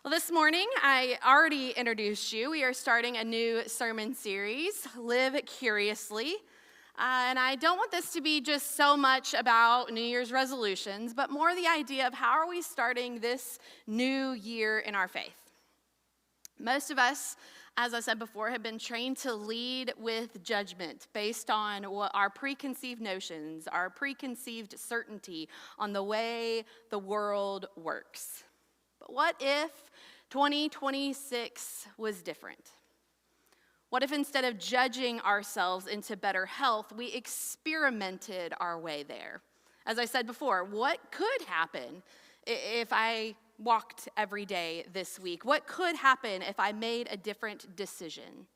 Well, this morning, I already introduced you. We are starting a new sermon series, Live Curiously. And I don't want this to be just so much about New Year's resolutions, but more the idea of how are we starting this new year in our faith. Most of us, as I said before, have been trained to lead with judgment based on what our preconceived notions, our preconceived certainty on the way the world works. But what if 2026 was different? What if instead of judging ourselves into better health, we experimented our way there? As I said before, what could happen if I walked every day this week? What could happen if I made a different decision?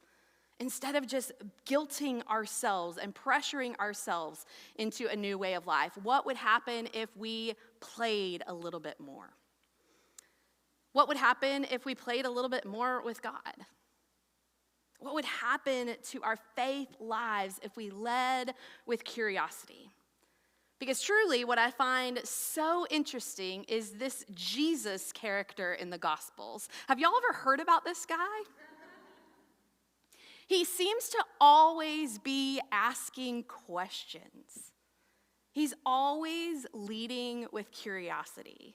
Instead of just guilting ourselves and pressuring ourselves into a new way of life, what would happen if we played a little bit more? What would happen if we played a little bit more with God? What would happen to our faith lives if we led with curiosity? Because truly, what I find so interesting is this Jesus character in the Gospels. Have y'all ever heard about this guy? He seems to always be asking questions. He's always leading with curiosity.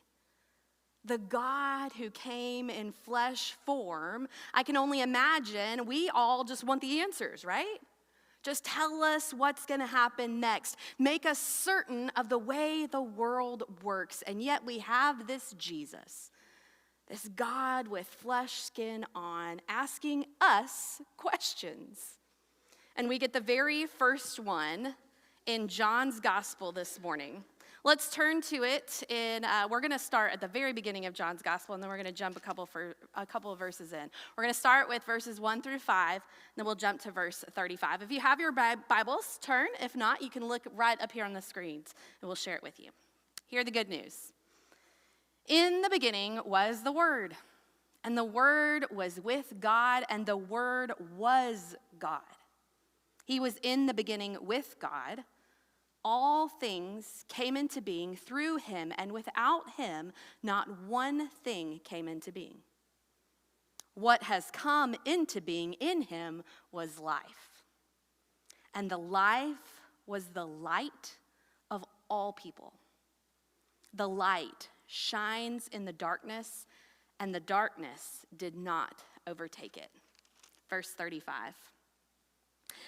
The God who came in flesh form, I can only imagine we all just want the answers, right? Just tell us what's going to happen next. Make us certain of the way the world works. And yet we have this Jesus, this God with flesh skin on, asking us questions. And we get the very first one in John's gospel this morning. Let's turn to it, we're going to start at the very beginning of John's gospel, and then we're going to jump a couple of verses in. We're going to start with verses 1 through 5, and then we'll jump to verse 35. If you have your Bibles, turn. If not, you can look right up here on the screens, and we'll share it with you. Hear the good news. In the beginning was the Word, and the Word was with God, and the Word was God. He was in the beginning with God. All things came into being through him, and without him, not one thing came into being. What has come into being in him was life. And the life was the light of all people. The light shines in the darkness, and the darkness did not overtake it. Verse 35.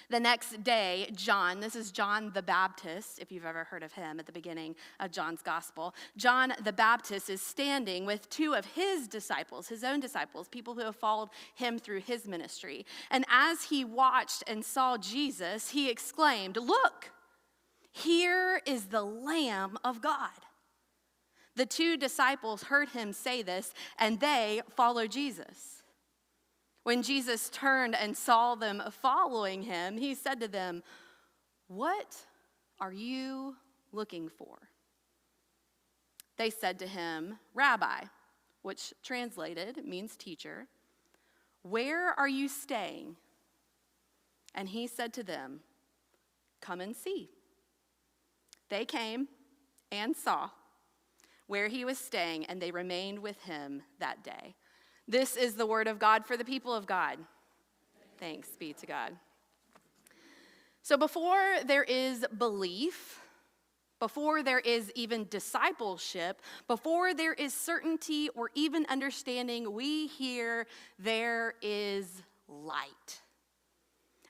The next day, John, this is John the Baptist, if you've ever heard of him at the beginning of John's gospel. John the Baptist is standing with two of his disciples, his own disciples, people who have followed him through his ministry. And as he watched and saw Jesus, he exclaimed, "Look, here is the Lamb of God." The two disciples heard him say this, and they followed Jesus. When Jesus turned and saw them following him, he said to them, "What are you looking for?" They said to him, "Rabbi," which translated means teacher, "where are you staying?" And he said to them, "Come and see." They came and saw where he was staying, and they remained with him that day. This is the word of God for the people of God. Thanks be to God. So before there is belief, before there is even discipleship, before there is certainty or even understanding, we hear there is light.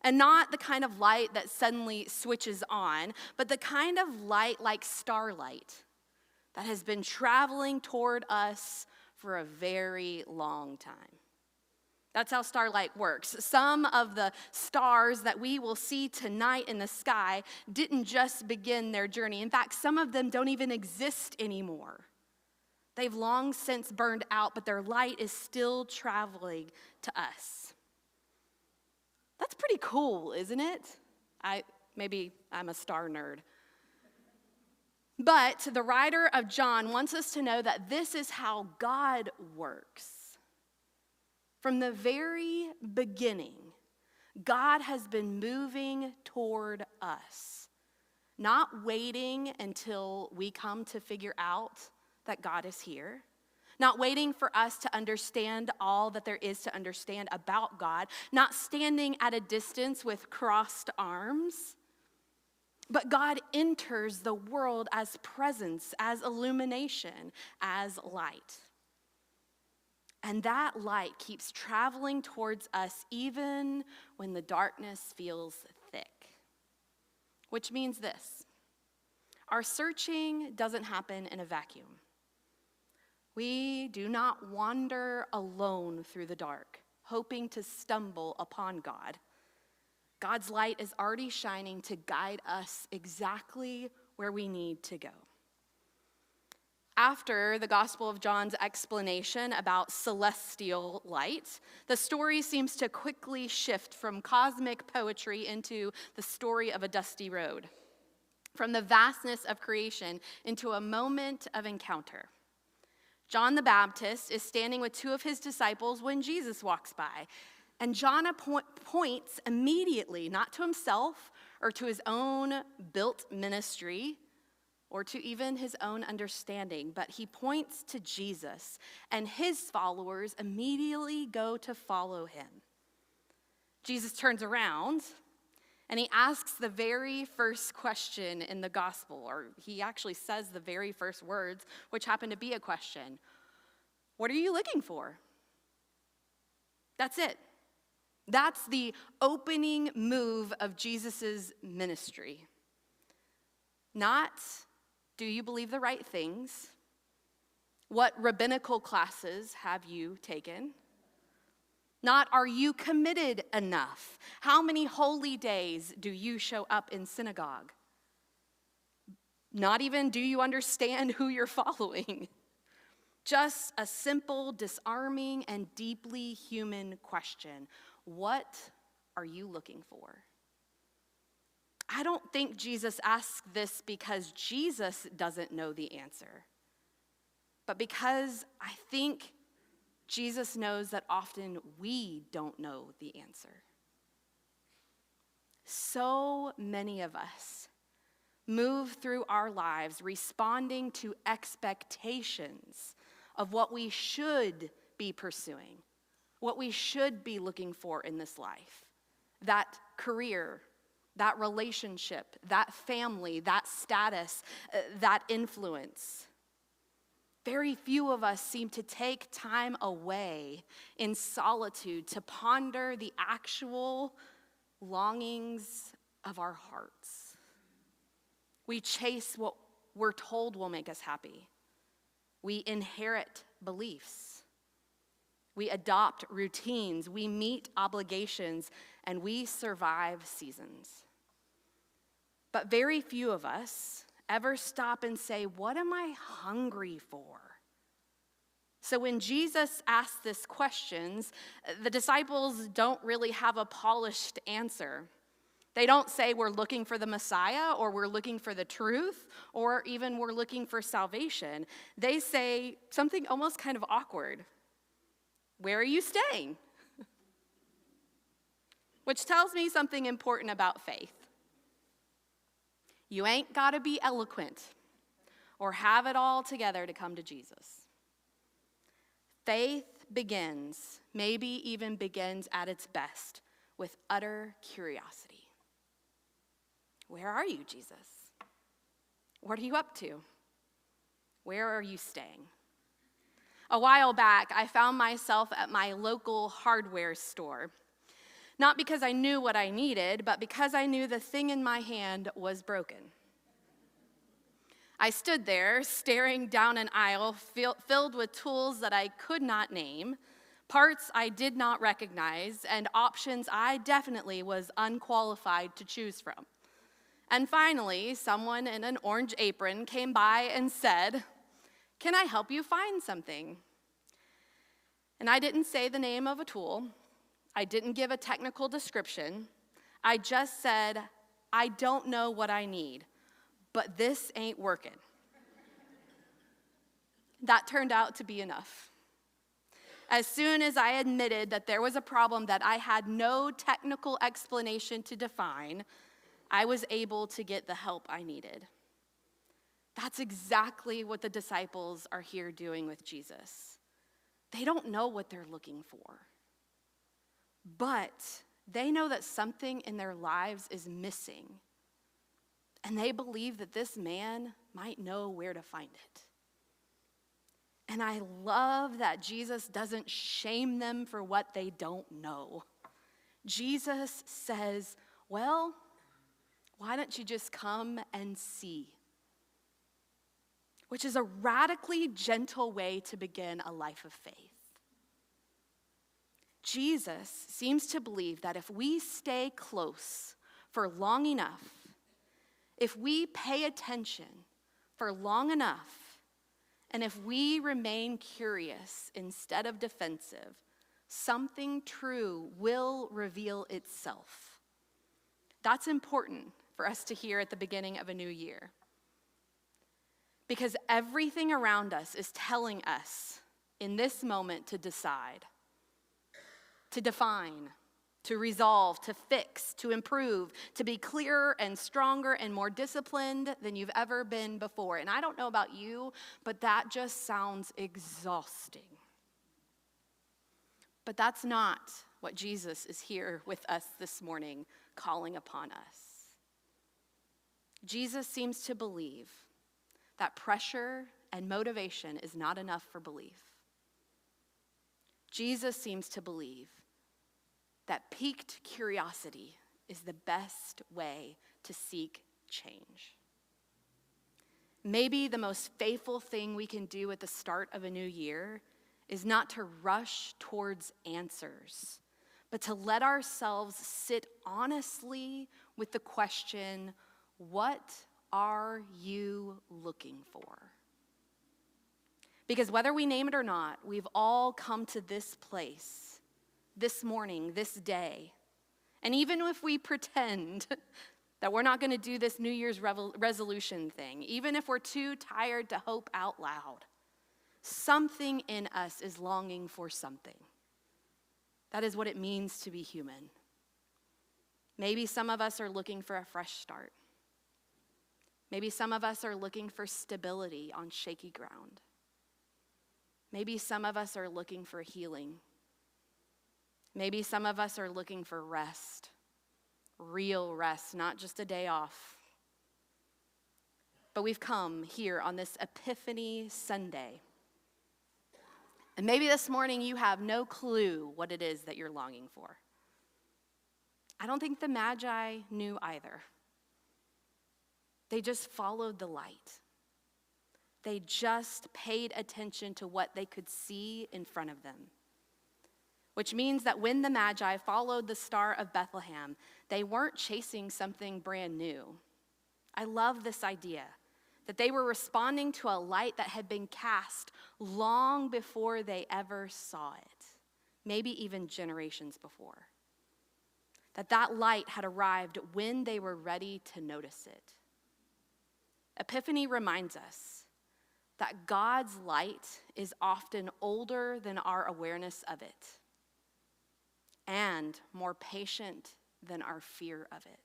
And not the kind of light that suddenly switches on, but the kind of light like starlight that has been traveling toward us for a very long time. That's how starlight works. Some of the stars that we will see tonight in the sky didn't just begin their journey. In fact, some of them don't even exist anymore. They've long since burned out, but their light is still traveling to us. That's pretty cool, isn't it? Maybe I'm a star nerd. But the writer of John wants us to know that this is how God works. From the very beginning, God has been moving toward us, not waiting until we come to figure out that God is here, not waiting for us to understand all that there is to understand about God, not standing at a distance with crossed arms. But God enters the world as presence, as illumination, as light. And that light keeps traveling towards us even when the darkness feels thick. Which means this: our searching doesn't happen in a vacuum. We do not wander alone through the dark, hoping to stumble upon God. God's light is already shining to guide us exactly where we need to go. After the Gospel of John's explanation about celestial light, the story seems to quickly shift from cosmic poetry into the story of a dusty road, from the vastness of creation into a moment of encounter. John the Baptist is standing with two of his disciples when Jesus walks by, and John points immediately, not to himself or to his own built ministry or to even his own understanding, but he points to Jesus, and his followers immediately go to follow him. Jesus turns around, and he asks the very first question in the gospel, or he actually says the very first words, which happen to be a question. What are you looking for? That's it. That's the opening move of Jesus' ministry. Not, do you believe the right things? What rabbinical classes have you taken? Not, are you committed enough? How many holy days do you show up in synagogue? Not even, do you understand who you're following? Just a simple, disarming, and deeply human question. What are you looking for? I don't think Jesus asks this because Jesus doesn't know the answer, but because I think Jesus knows that often we don't know the answer. So many of us move through our lives responding to expectations of what we should be pursuing, what we should be looking for in this life. That career, that relationship, that family, that status, that influence. Very few of us seem to take time away in solitude to ponder the actual longings of our hearts. We chase what we're told will make us happy. We inherit beliefs. We adopt routines. We meet obligations, and we survive seasons. But very few of us ever stop and say, what am I hungry for? So when Jesus asks this questions, the disciples don't really have a polished answer. They don't say we're looking for the Messiah, or we're looking for the truth, or even we're looking for salvation. They say something almost kind of awkward. Where are you staying? Which tells me something important about faith. You ain't got to be eloquent or have it all together to come to Jesus. Faith begins, maybe even begins at its best, with utter curiosity. Where are you, Jesus? What are you up to? Where are you staying? A while back, I found myself at my local hardware store. Not because I knew what I needed, but because I knew the thing in my hand was broken. I stood there staring down an aisle filled with tools that I could not name, parts I did not recognize, and options I definitely was unqualified to choose from. And finally, someone in an orange apron came by and said, "Can I help you find something?" And I didn't say the name of a tool. I didn't give a technical description. I just said, I don't know what I need, but this ain't working. That turned out to be enough. As soon as I admitted that there was a problem that I had no technical explanation to define, I was able to get the help I needed. That's exactly what the disciples are here doing with Jesus. They don't know what they're looking for, but they know that something in their lives is missing, and they believe that this man might know where to find it. And I love that Jesus doesn't shame them for what they don't know. Jesus says, well, why don't you just come and see? Which is a radically gentle way to begin a life of faith. Jesus seems to believe that if we stay close for long enough, if we pay attention for long enough, and if we remain curious instead of defensive, something true will reveal itself. That's important for us to hear at the beginning of a new year. Because everything around us is telling us in this moment to decide, to define, to resolve, to fix, to improve, to be clearer and stronger and more disciplined than you've ever been before. And I don't know about you, but that just sounds exhausting. But that's not what Jesus is here with us this morning, calling upon us. Jesus seems to believe that pressure and motivation is not enough for belief. Jesus seems to believe that piqued curiosity is the best way to seek change. Maybe the most faithful thing we can do at the start of a new year is not to rush towards answers, but to let ourselves sit honestly with the question, what are you looking for? Because whether we name it or not, we've all come to this place, this morning, this day. And even if we pretend that we're not going to do this New Year's resolution thing, even if we're too tired to hope out loud, something in us is longing for something. That is what it means to be human. Maybe some of us are looking for a fresh start. Maybe some of us are looking for stability on shaky ground. Maybe some of us are looking for healing. Maybe some of us are looking for rest, real rest, not just a day off. But we've come here on this Epiphany Sunday. And maybe this morning you have no clue what it is that you're longing for. I don't think the Magi knew either. They just followed the light. They just paid attention to what they could see in front of them. Which means that when the Magi followed the Star of Bethlehem, they weren't chasing something brand new. I love this idea that they were responding to a light that had been cast long before they ever saw it, maybe even generations before. That light had arrived when they were ready to notice it. Epiphany reminds us that God's light is often older than our awareness of it and more patient than our fear of it.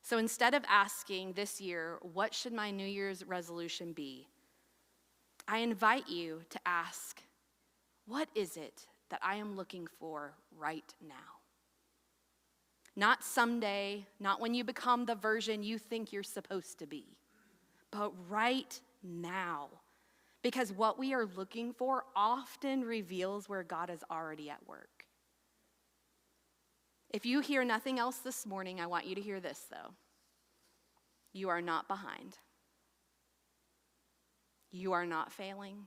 So instead of asking this year, what should my New Year's resolution be? I invite you to ask, what is it that I am looking for right now? Not someday, not when you become the version you think you're supposed to be, but right now. Because what we are looking for often reveals where God is already at work. If you hear nothing else this morning, I want you to hear this, though. You are not behind. You are not failing.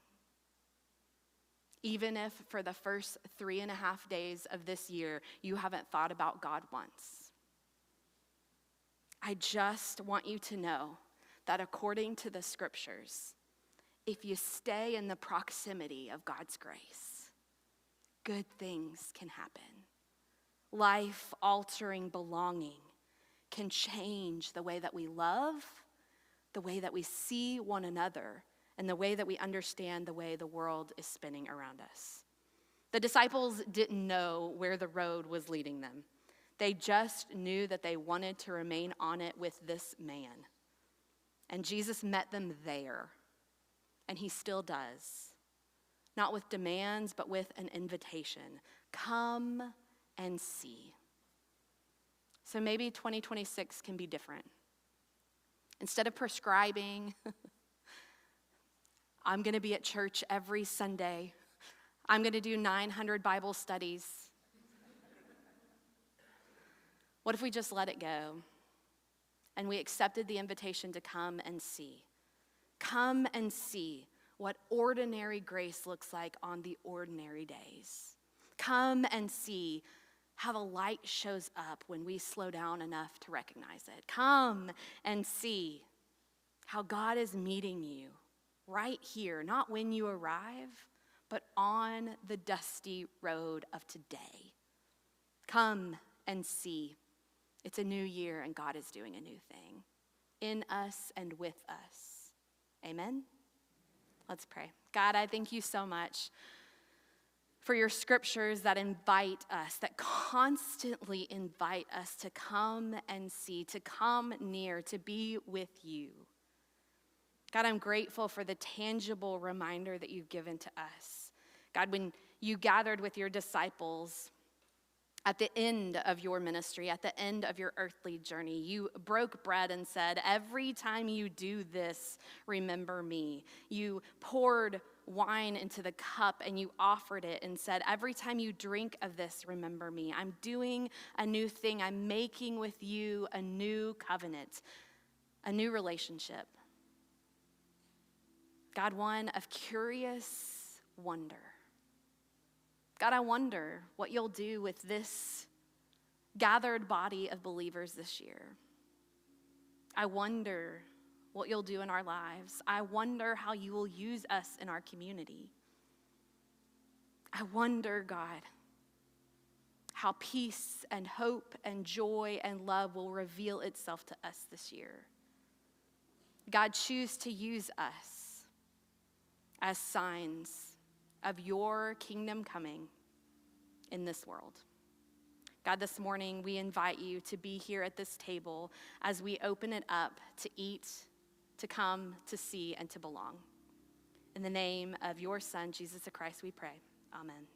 Even if for the first 3.5 days of this year, you haven't thought about God once. I just want you to know that according to the scriptures, if you stay in the proximity of God's grace, good things can happen. Life-altering belonging can change the way that we love, the way that we see one another, and the way that we understand the way the world is spinning around us. The disciples didn't know where the road was leading them. They just knew that they wanted to remain on it with this man. And Jesus met them there, and he still does. Not with demands, but with an invitation. Come and see. So maybe 2026 can be different. Instead of prescribing, I'm going to be at church every Sunday. I'm going to do 900 Bible studies. What if we just let it go and we accepted the invitation to come and see? Come and see what ordinary grace looks like on the ordinary days. Come and see how the light shows up when we slow down enough to recognize it. Come and see how God is meeting you right here, not when you arrive, but on the dusty road of today. Come and see. It's a new year and God is doing a new thing in us and with us. Amen? Let's pray. God, I thank you so much for your scriptures that invite us, that constantly invite us to come and see, to come near, to be with you. God, I'm grateful for the tangible reminder that you've given to us. God, when you gathered with your disciples at the end of your ministry, at the end of your earthly journey, you broke bread and said, every time you do this, remember me. You poured wine into the cup and you offered it and said, every time you drink of this, remember me. I'm doing a new thing. I'm making with you a new covenant, a new relationship. God, one of curious wonder. God, I wonder what you'll do with this gathered body of believers this year. I wonder what you'll do in our lives. I wonder how you will use us in our community. I wonder, God, how peace and hope and joy and love will reveal itself to us this year. God, choose to use us as signs of your kingdom coming in this world. God, this morning we invite you to be here at this table as we open it up to eat, to come, to see, and to belong. In the name of your Son, Jesus Christ, we pray. Amen.